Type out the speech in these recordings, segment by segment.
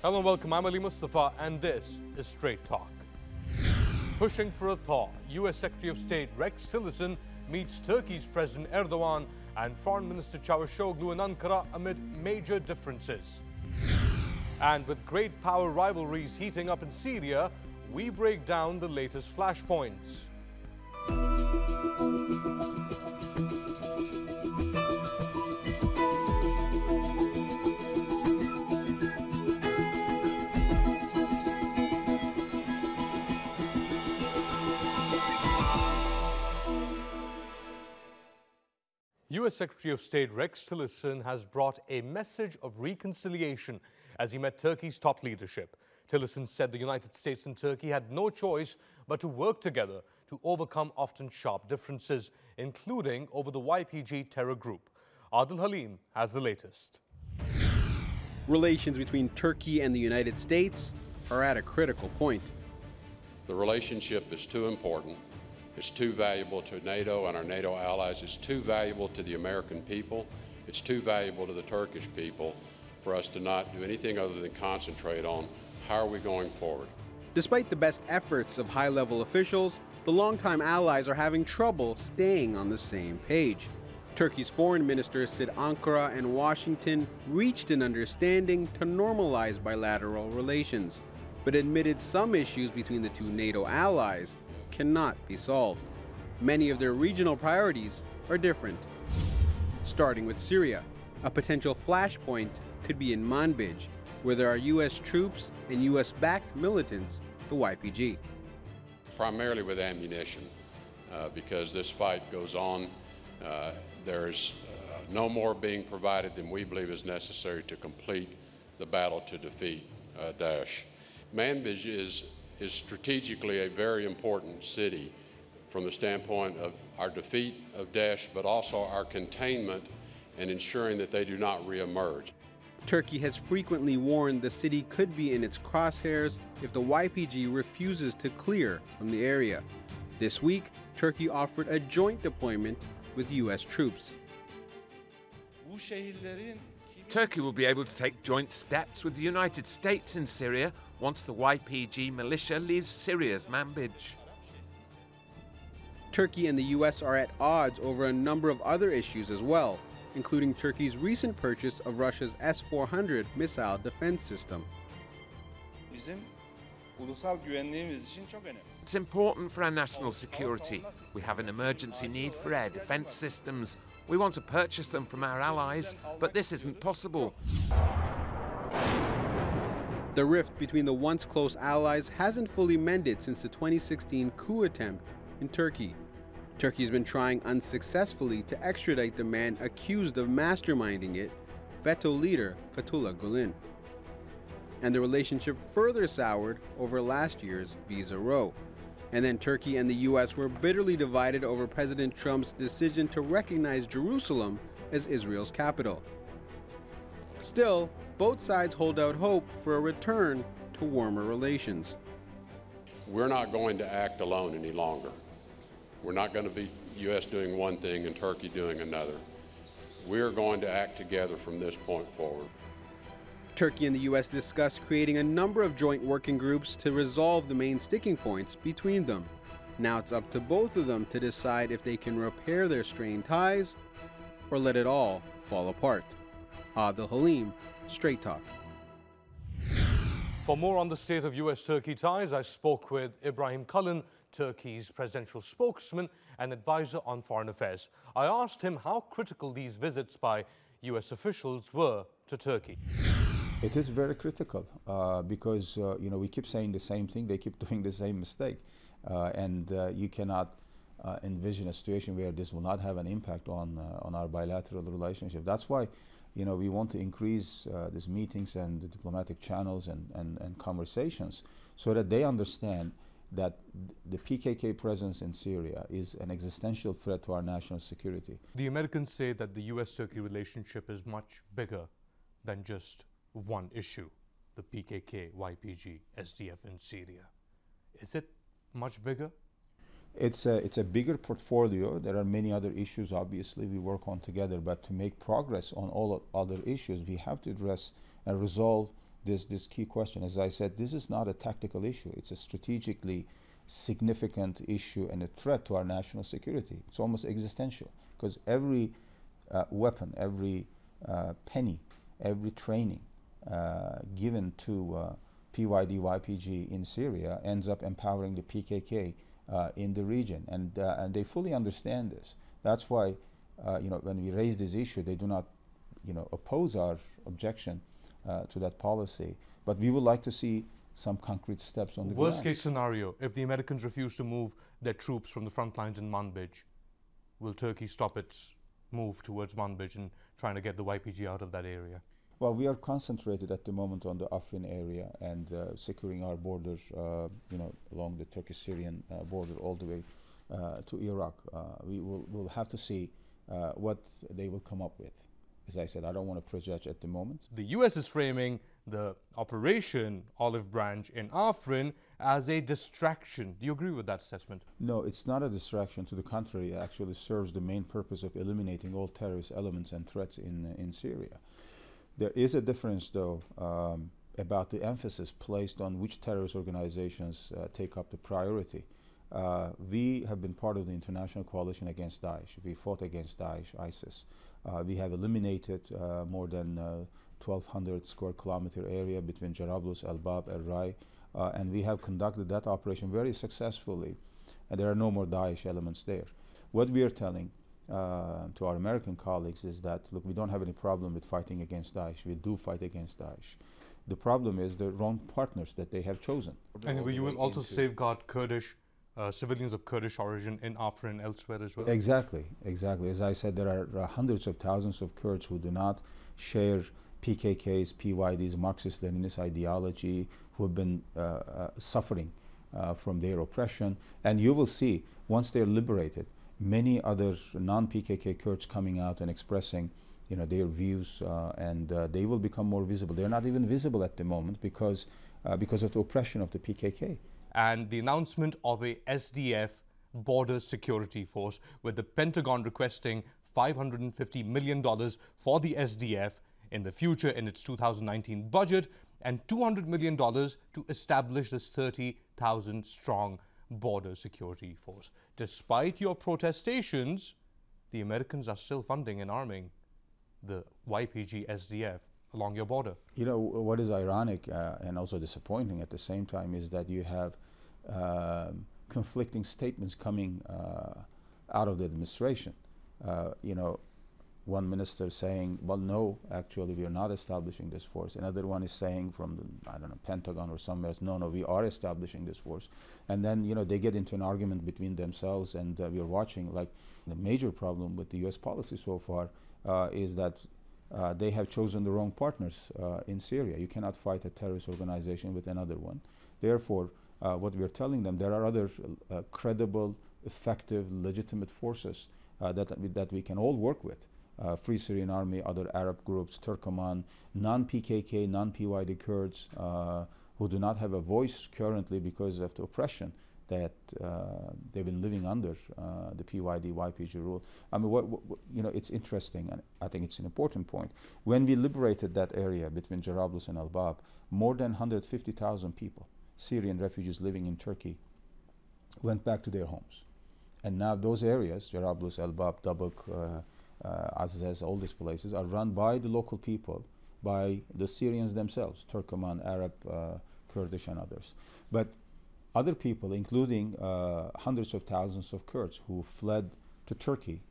Hello and welcome, I'm Ali Mustafa and this is Straight Talk. Pushing for a thaw, US Secretary of State Rex Tillerson meets Turkey's President Erdogan and Foreign Minister Cavusoglu in Ankara amid major differences. And with great power rivalries heating up in Syria, we break down the latest flashpoints. US Secretary of State Rex Tillerson has brought a message of reconciliation as he met Turkey's top leadership. Tillerson said the United States and Turkey had no choice but to work together to overcome often sharp differences, including over the YPG terror group. Adil Halim has the latest. Relations between Turkey and the United States are at a critical point. The relationship is too important. It's too valuable to NATO and our NATO allies. It's too valuable to the American people. It's too valuable to the Turkish people for us to not do anything other than concentrate on how are we going forward. Despite the best efforts of high-level officials, the longtime allies are having trouble staying on the same page. Turkey's foreign ministers said Ankara and Washington reached an understanding to normalize bilateral relations, but admitted some issues between the two NATO allies cannot be solved. Many of their regional priorities are different. Starting with Syria, a potential flashpoint could be in Manbij, where there are U.S. troops and U.S.-backed militants, the YPG. Primarily with ammunition, because this fight goes on. There's no more being provided than we believe is necessary to complete the battle to defeat Daesh. Manbij is strategically a very important city from the standpoint of our defeat of Daesh, but also our containment and ensuring that they do not reemerge. Turkey has frequently warned the city could be in its crosshairs if the YPG refuses to clear from the area. This week, Turkey offered a joint deployment with U.S. troops. Turkey will be able to take joint steps with the United States in Syria once the YPG militia leaves Syria's Manbij. Turkey and the U.S. are at odds over a number of other issues as well, including Turkey's recent purchase of Russia's S-400 missile defense system. It's important for our national security. We have an emergency need for air defense systems. We want to purchase them from our allies, but this isn't possible. The rift between the once close allies hasn't fully mended since the 2016 coup attempt in Turkey. Turkey's been trying unsuccessfully to extradite the man accused of masterminding it, veto leader Fethullah Gulen. And the relationship further soured over last year's visa row. And then Turkey and the U.S. were bitterly divided over President Trump's decision to recognize Jerusalem as Israel's capital. Still, both sides hold out hope for a return to warmer relations. We're not going to act alone any longer. We're not going to be U.S. doing one thing and Turkey doing another. We're going to act together from this point forward. Turkey and the U.S. discussed creating a number of joint working groups to resolve the main sticking points between them. Now it's up to both of them to decide if they can repair their strained ties or let it all fall apart. Adil Halim, Straight Talk. For more on the state of US-Turkey ties, I spoke with Ibrahim Kalin, Turkey's presidential spokesman and advisor on foreign affairs. I asked him how critical these visits by US officials were to Turkey. It is very critical because we keep saying the same thing, they keep doing the same mistake, and you cannot envision a situation where this will not have an impact on our bilateral relationship. That's why we want to increase these meetings and the diplomatic channels and conversations so that they understand that the PKK presence in Syria is an existential threat to our national security. The Americans say that the US-Turkey relationship is much bigger than just one issue, the PKK, YPG, SDF in Syria. Is it much bigger? It's a bigger portfolio. There are many other issues, obviously, we work on together, but to make progress on all other issues, we have to address and resolve this key question. As I said, this is not a tactical issue. It's a strategically significant issue and a threat to our national security. It's almost existential, because every weapon, every penny, every training given to PYD-YPG in Syria ends up empowering the PKK in the region, and they fully understand this. That's why, when we raise this issue, they do not, oppose our objection to that policy. But we would like to see some concrete steps on the ground. Worst case scenario, if the Americans refuse to move their troops from the front lines in Manbij, will Turkey stop its move towards Manbij and trying to get the YPG out of that area? Well, we are concentrated at the moment on the Afrin area and securing our borders, along the Turkish-Syrian border all the way to Iraq. We'll have to see what they will come up with. As I said, I don't want to prejudge at the moment. The US is framing the Operation Olive Branch in Afrin as a distraction. Do you agree with that assessment? No, it's not a distraction. To the contrary, it actually serves the main purpose of eliminating all terrorist elements and threats in Syria. There is a difference, though, about the emphasis placed on which terrorist organizations take up the priority. We have been part of the international coalition against Daesh. We fought against Daesh, ISIS. We have eliminated more than 1,200 square kilometer area between Jarablus, El-Bab, El-Rai, and we have conducted that operation very successfully. And there are no more Daesh elements there. What we are telling to our American colleagues is that, look, we don't have any problem with fighting against Daesh. We do fight against Daesh. The problem is the wrong partners that they have chosen. And you will also safeguard Kurdish civilians of Kurdish origin in Afrin and elsewhere as well? Exactly, exactly. As I said, there are hundreds of thousands of Kurds who do not share PKK's, PYD's Marxist-Leninist ideology, who have been suffering from their oppression. And you will see, once they're liberated, many other non-PKK Kurds coming out and expressing their views, and they will become more visible. They're not even visible at the moment because of the oppression of the PKK. And the announcement of a SDF border security force, with the Pentagon requesting $550 million for the SDF in the future in its 2019 budget, and $200 million to establish this 30,000 strong border security force. Despite your protestations, the Americans are still funding and arming the YPG SDF along your border. What is ironic and also disappointing at the same time is that you have conflicting statements coming out of the administration. One minister saying, well, no, actually, we are not establishing this force. Another one is saying from the, Pentagon or somewhere else, no, we are establishing this force. And then, they get into an argument between themselves, and we are watching, like, the major problem with the U.S. policy so far is that they have chosen the wrong partners in Syria. You cannot fight a terrorist organization with another one. Therefore, what we are telling them, there are other credible, effective, legitimate forces that we can all work with. Free Syrian Army, other Arab groups, Turkoman, non-PKK, non-PYD Kurds, who do not have a voice currently because of the oppression that they've been living under the PYD-YPG rule. It's interesting, and I think it's an important point. When we liberated that area between Jarablus and El-Bab, more than 150,000 people, Syrian refugees living in Turkey, went back to their homes. And now those areas, Jarablus, El-Bab, Dabuk, Azzez, all these places, are run by the local people, by the Syrians themselves, Turkoman, Arab, Kurdish, and others. But other people, including hundreds of thousands of Kurds who fled to Turkey,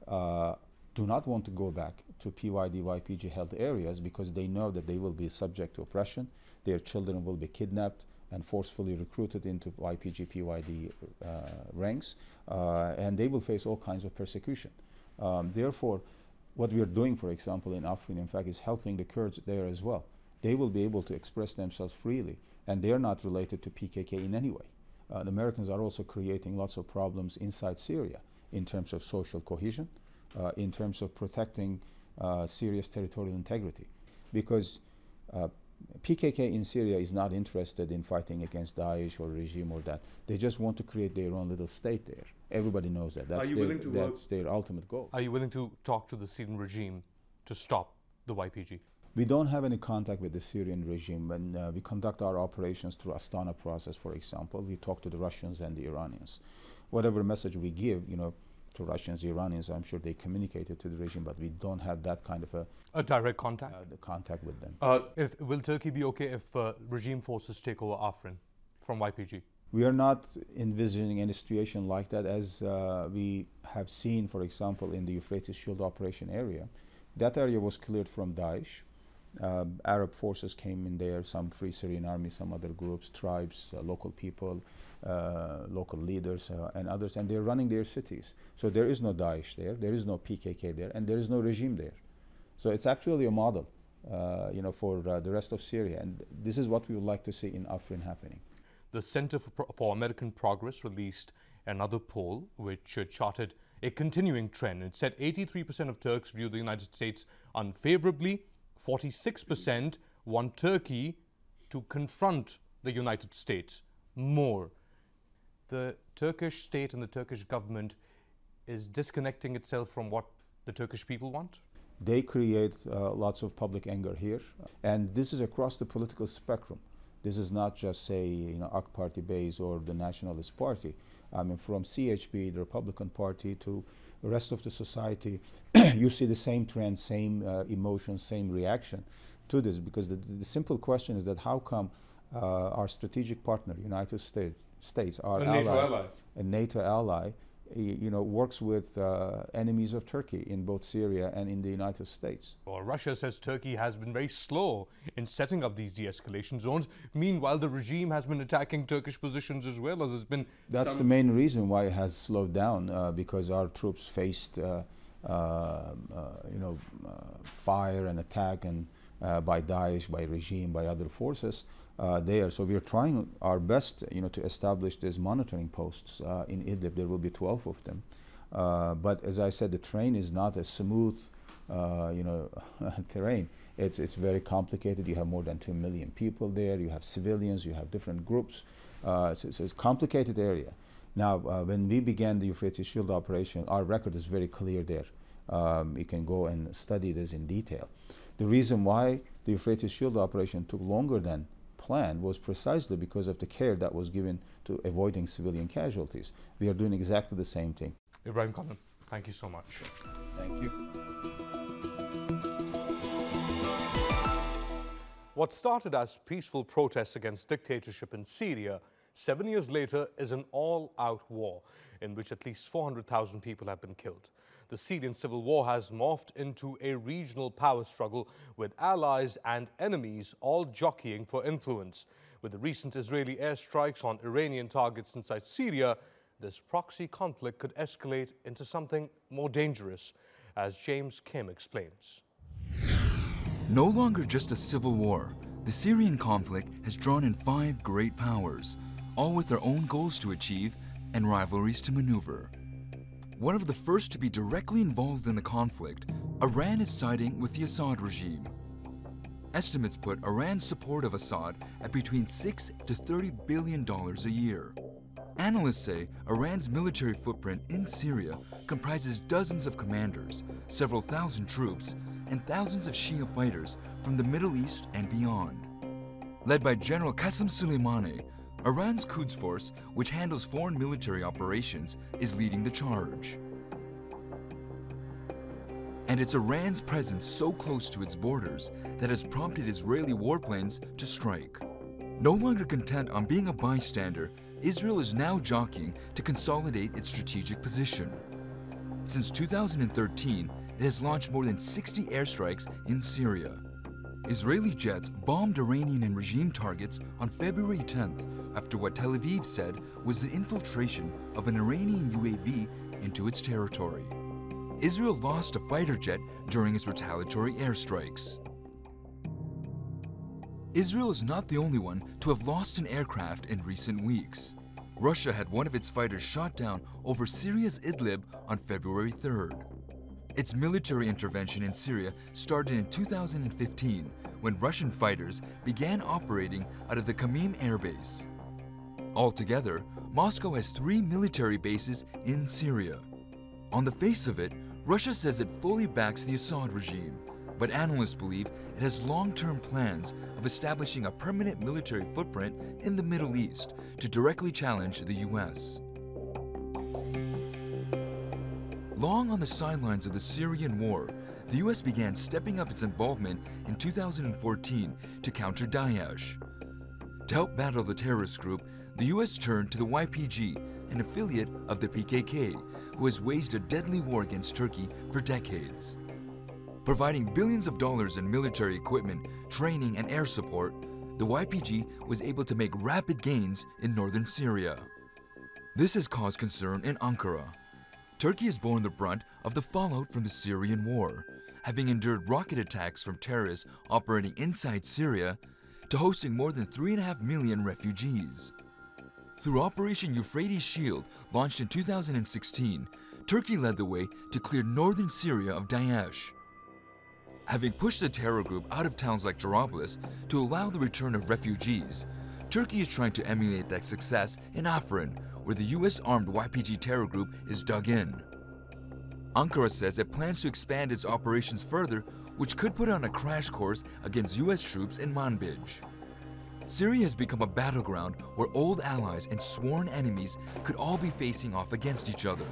do not want to go back to PYD-YPG held areas because they know that they will be subject to oppression, their children will be kidnapped and forcefully recruited into YPG-PYD ranks, and they will face all kinds of persecution. Therefore, what we are doing, for example, in Afrin, in fact, is helping the Kurds there as well. They will be able to express themselves freely, and they are not related to PKK in any way. The Americans are also creating lots of problems inside Syria in terms of social cohesion, in terms of protecting Syria's territorial integrity. Because PKK in Syria is not interested in fighting against Daesh or regime or that. They just want to create their own little state there. Everybody knows that. That's their ultimate goal. Are you willing to talk to the Syrian regime to stop the YPG? We don't have any contact with the Syrian regime. When we conduct our operations through Astana process, for example, we talk to the Russians and the Iranians. Whatever message we give, to Russians, Iranians, I'm sure they communicate it to the regime, but we don't have that kind of a direct contact? The contact with them. Will Turkey be okay if regime forces take over Afrin from YPG? We are not envisioning any situation like that, as we have seen, for example, in the Euphrates Shield operation area. That area was cleared from Daesh. Arab forces came in there, some Free Syrian Army, some other groups, tribes, local people, local leaders and others, and they're running their cities. So there is no Daesh there is no PKK there, and there is no regime there. So it's actually a model, for the rest of Syria, and this is what we would like to see in Afrin happening. The Center for American Progress released another poll which charted a continuing trend. It said 83% of Turks view the United States unfavorably, 46% want Turkey to confront the United States more. The Turkish state and the Turkish government is disconnecting itself from what the Turkish people want? They create lots of public anger here, and this is across the political spectrum. This is not just, say, AK Party base or the Nationalist Party. I mean, from CHP, the Republican Party, to the rest of the society, you see the same trend, same emotions, same reaction to this, because the simple question is that how come our strategic partner, United States, our NATO ally, works with enemies of Turkey in both Syria and in the United States. Well, Russia says Turkey has been very slow in setting up these de-escalation zones. Meanwhile, the regime has been attacking Turkish positions as well, as there's been. That's the main reason why it has slowed down, because our troops faced, fire and attack and by Daesh, by regime, by other forces there. So we are trying our best, to establish these monitoring posts in Idlib. There will be 12 of them. But as I said, the terrain is not a smooth, terrain. It's very complicated. You have more than 2 million people there. You have civilians. You have different groups. So it's a complicated area. Now, when we began the Euphrates Shield operation, our record is very clear there. You can go and study this in detail. The reason why the Euphrates Shield operation took longer than planned was precisely because of the care that was given to avoiding civilian casualties. We are doing exactly the same thing. Ibrahim Kalin, thank you so much. Thank you. What started as peaceful protests against dictatorship in Syria 7 years later is an all-out war in which at least 400,000 people have been killed. The Syrian civil war has morphed into a regional power struggle with allies and enemies all jockeying for influence. With the recent Israeli airstrikes on Iranian targets inside Syria, this proxy conflict could escalate into something more dangerous, as James Kim explains. No longer just a civil war, the Syrian conflict has drawn in 5 great powers, all with their own goals to achieve and rivalries to maneuver. One of the first to be directly involved in the conflict, Iran is siding with the Assad regime. Estimates put Iran's support of Assad at between $6 to $30 billion a year. Analysts say Iran's military footprint in Syria comprises dozens of commanders, several thousand troops, and thousands of Shia fighters from the Middle East and beyond. Led by General Qasem Soleimani, Iran's Quds Force, which handles foreign military operations, is leading the charge. And it's Iran's presence so close to its borders that has prompted Israeli warplanes to strike. No longer content on being a bystander, Israel is now jockeying to consolidate its strategic position. Since 2013, it has launched more than 60 airstrikes in Syria. Israeli jets bombed Iranian and regime targets on February 10th after what Tel Aviv said was the infiltration of an Iranian UAV into its territory. Israel lost a fighter jet during its retaliatory airstrikes. Israel is not the only one to have lost an aircraft in recent weeks. Russia had one of its fighters shot down over Syria's Idlib on February 3rd. Its military intervention in Syria started in 2015 when Russian fighters began operating out of the Khmeim airbase. Altogether, Moscow has 3 military bases in Syria. On the face of it, Russia says it fully backs the Assad regime, but analysts believe it has long-term plans of establishing a permanent military footprint in the Middle East to directly challenge the US. Long on the sidelines of the Syrian war, the US began stepping up its involvement in 2014 to counter Daesh. To help battle the terrorist group, the US turned to the YPG, an affiliate of the PKK, who has waged a deadly war against Turkey for decades. Providing billions of dollars in military equipment, training, and air support, the YPG was able to make rapid gains in northern Syria. This has caused concern in Ankara. Turkey has borne the brunt of the fallout from the Syrian war, having endured rocket attacks from terrorists operating inside Syria to hosting more than 3.5 million refugees. Through Operation Euphrates Shield, launched in 2016, Turkey led the way to clear northern Syria of Daesh. Having pushed the terror group out of towns like Jarablus to allow the return of refugees, Turkey is trying to emulate that success in Afrin, where the US-armed YPG terror group is dug in. Ankara says it plans to expand its operations further, which could put on a crash course against US troops in Manbij. Syria has become a battleground where old allies and sworn enemies could all be facing off against each other.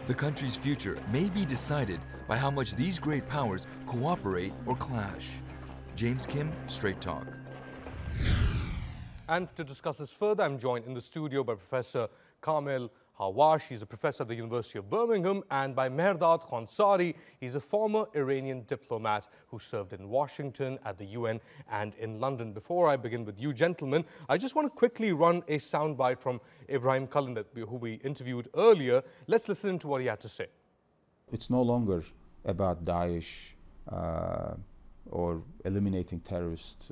The country's future may be decided by how much these great powers cooperate or clash. James Kim, Straight Talk. And to discuss this further, I'm joined in the studio by Professor Kamil Hawash. He's a professor at the University of Birmingham, and by Mehrdad Khansari. He's a former Iranian diplomat who served in Washington, at the UN, and in London. Before I begin with you gentlemen, I just want to quickly run a soundbite from Ibrahim Kalin, who we interviewed earlier. Let's listen to what he had to say. It's no longer about Daesh or eliminating terrorist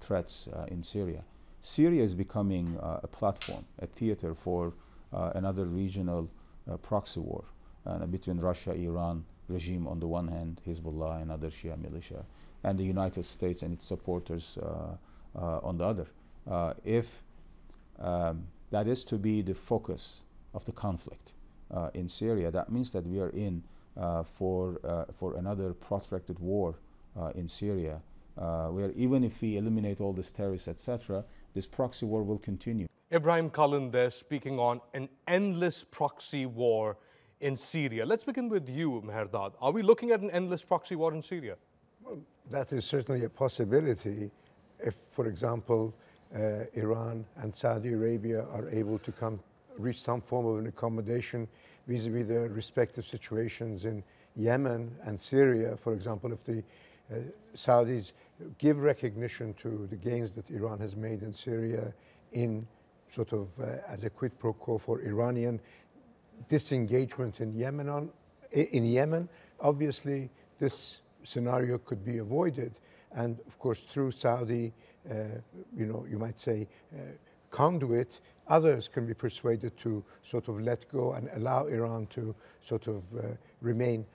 threats in Syria. Syria is becoming a platform, a theater for another regional proxy war between Russia, Iran regime on the one hand, Hezbollah and other Shia militia, and the United States and its supporters on the other. If that is to be the focus of the conflict in Syria, that means that we are in for another protracted war in Syria, where even if we eliminate all these terrorists, etc., this proxy war will continue. Ibrahim Kalin there speaking on an endless proxy war in Syria. Let's begin with you, Mehrdad. Are we looking at an endless proxy war in Syria? Well, that is certainly a possibility if, for example, Iran and Saudi Arabia are able to reach some form of an accommodation vis-a-vis their respective situations in Yemen and Syria. For example, if the Saudis give recognition to the gains that Iran has made in Syria in sort of as a quid pro quo for Iranian disengagement in Yemen, obviously this scenario could be avoided. And of course, through Saudi, you might say, conduit, others can be persuaded to sort of let go and allow Iran to sort of remain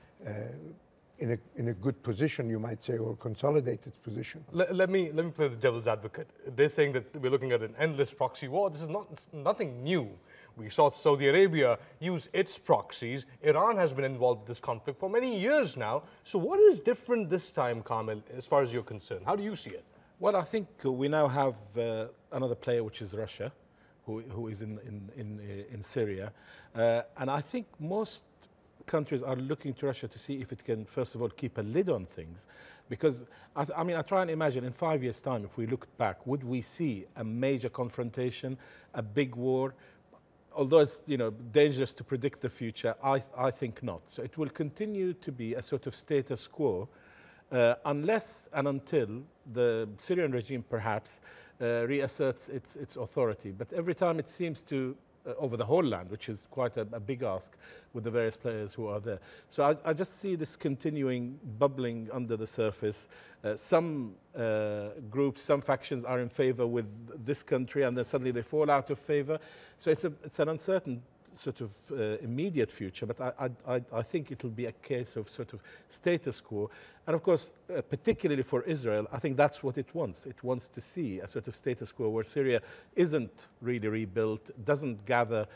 in a good position, you might say, or consolidate its position. Let me play the devil's advocate. They're saying that we're looking at an endless proxy war. This is nothing new. We saw Saudi Arabia use its proxies. Iran has been involved in this conflict for many years now. So what is different this time, Kamil, as far as you're concerned? How do you see it? Well, I think we now have another player, which is Russia, who is in Syria. And I think most countries are looking to Russia to see if it can, first of all, keep a lid on things. Because, I mean, I try and imagine in 5 years' time, if we looked back, would we see a major confrontation, a big war? Although it's dangerous to predict the future, I think not. So it will continue to be a sort of status quo unless and until the Syrian regime perhaps reasserts its authority. But every time it seems to over the whole land, which is quite a big ask with the various players who are there. So I just see this continuing bubbling under the surface. Some groups, some factions are in favor with this country, and then suddenly they fall out of favor. So it's an uncertain sort of immediate future, but I think it will be a case of sort of status quo. And of course, particularly for Israel, I think that's what it wants. It wants to see a sort of status quo where Syria isn't really rebuilt, doesn't gather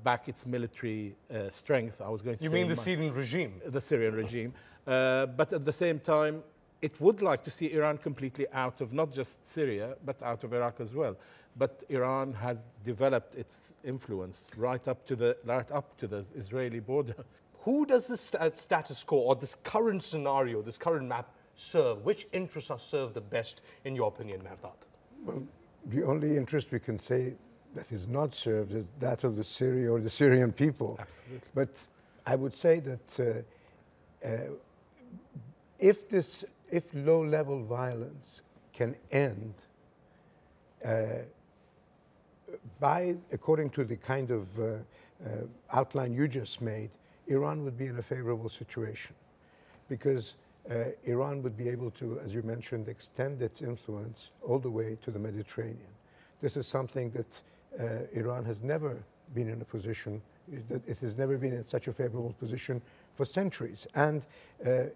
back its military strength. I was going to say... You mean the Syrian regime? The Syrian regime. But at the same time, it would like to see Iran completely out of not just Syria, but out of Iraq as well. But Iran has developed its influence right up to the Israeli border. Who does this status quo or this current scenario, this current map serve? Which interests are served the best, in your opinion, Mehrdad? Well, the only interest we can say that is not served is that of the Syria or the Syrian people. Absolutely. But I would say that if low-level violence can end according to the kind of outline you just made, Iran would be in a favorable situation, because Iran would be able to, as you mentioned, extend its influence all the way to the Mediterranean. This is something that Iran has never been in a position, that it has never been in such a favorable position for centuries. And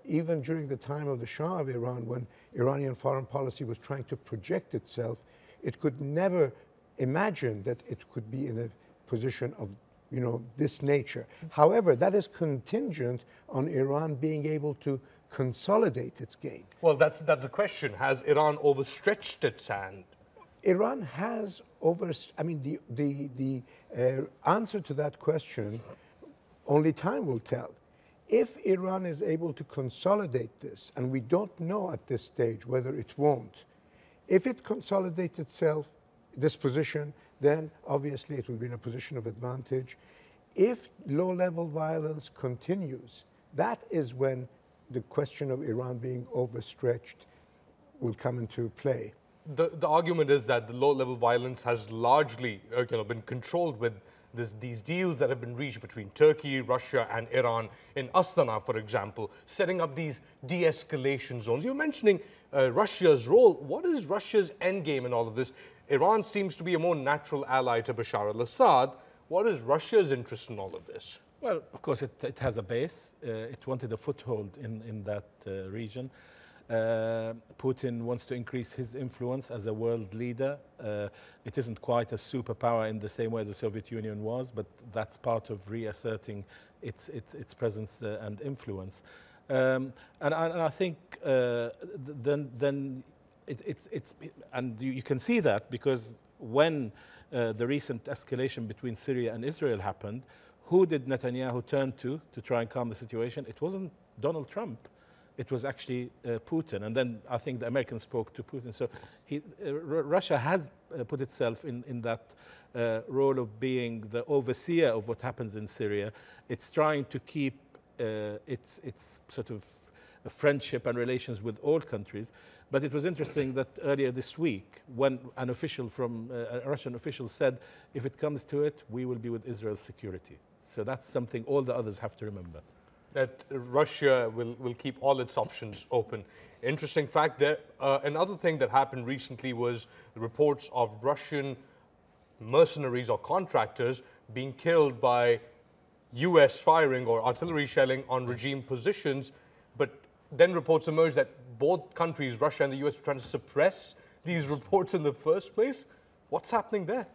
even during the time of the Shah of Iran, when Iranian foreign policy was trying to project itself, it could never imagine that it could be in a position of this nature. However, that is contingent on Iran being able to consolidate its gain. Well, that's the question. Has Iran overstretched its hand? Iran has the answer to that question, only time will tell. If Iran is able to consolidate this, and we don't know at this stage whether it won't, if it consolidates itself, this position, then obviously it will be in a position of advantage. If low-level violence continues, that is when the question of Iran being overstretched will come into play. The argument is that the low-level violence has largely been controlled with these deals that have been reached between Turkey, Russia, and Iran in Astana, for example, setting up these de-escalation zones. You're mentioning Russia's role. What is Russia's endgame in all of this? Iran seems to be a more natural ally to Bashar al-Assad. What is Russia's interest in all of this? Well, of course, it has a base. It wanted a foothold in that region. Putin wants to increase his influence as a world leader. It isn't quite a superpower in the same way the Soviet Union was, but that's part of reasserting its presence and influence. And I think then and you can see that because when the recent escalation between Syria and Israel happened, who did Netanyahu turn to try and calm the situation? It wasn't Donald Trump. It was actually Putin. And then I think the Americans spoke to Putin. So Russia has put itself in that role of being the overseer of what happens in Syria. It's trying to keep its sort of friendship and relations with all countries. But it was interesting that earlier this week, when an official from a Russian official said, if it comes to it, we will be with Israel's security. So that's something all the others have to remember. That Russia will keep all its options open. Interesting fact there. Another thing that happened recently was the reports of Russian mercenaries or contractors being killed by US firing or artillery shelling on regime positions. But then reports emerged that both countries, Russia and the US, were trying to suppress these reports in the first place. What's happening there?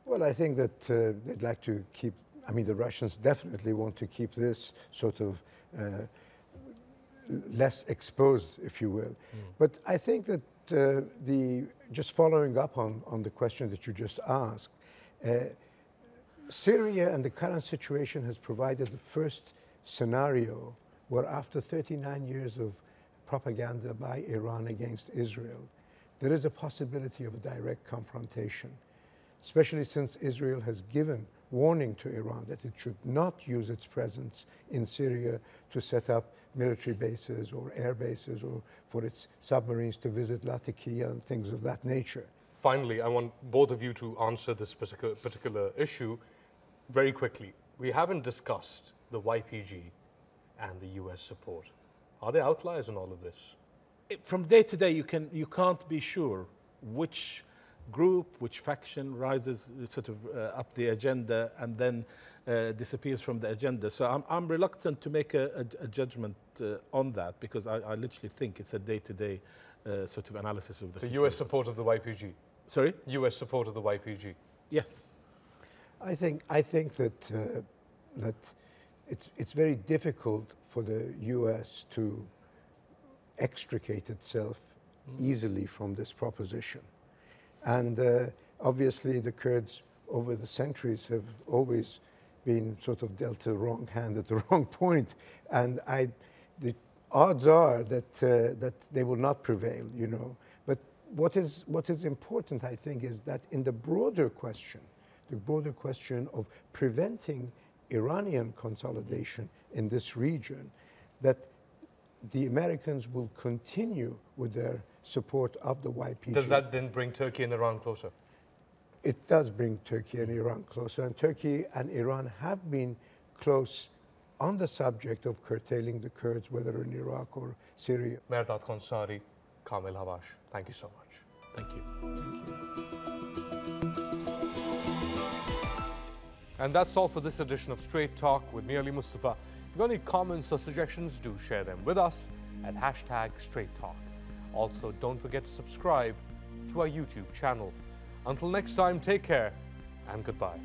Well, I think that they'd like to keep, the Russians definitely want to keep this sort of less exposed, if you will. But I think that just following up on the question that you just asked, Syria and the current situation has provided the first scenario where after 39 years of propaganda by Iran against Israel, there is a possibility of a direct confrontation, especially since Israel has given warning to Iran that it should not use its presence in Syria to set up military bases or air bases or for its submarines to visit Latakia and things of that nature. Finally, I want both of you to answer this particular issue very quickly. We haven't discussed the YPG and the US support. Are there outliers in all of this? From day to day, you can't be sure which group, which faction rises sort of up the agenda and then disappears from the agenda. So I'm reluctant to make a judgment on that, because I literally think it's a day-to-day sort of analysis of the situation. US support of the YPG? Sorry? US support of the YPG? Yes. I think that that it's very difficult for the US to extricate itself easily from this proposition. And obviously the Kurds over the centuries have always been sort of dealt a wrong hand at the wrong point. And the odds are that, that they will not prevail, you know. But what is important, I think, is that in the broader question of preventing Iranian consolidation in this region, that the Americans will continue with their support of the YPG. Does that then bring Turkey and Iran closer? It does bring Turkey and Iran closer, and Turkey and Iran have been close on the subject of curtailing the Kurds, whether in Iraq or Syria. Mehrdad Khonsari, Kamil Habash, thank you so much. Thank you. Thank you. And that's all for this edition of Straight Talk with me, Ali Mustafa. If you've got any comments or suggestions, do share them with us at #StraightTalk. Also, don't forget to subscribe to our YouTube channel. Until next time, take care and goodbye.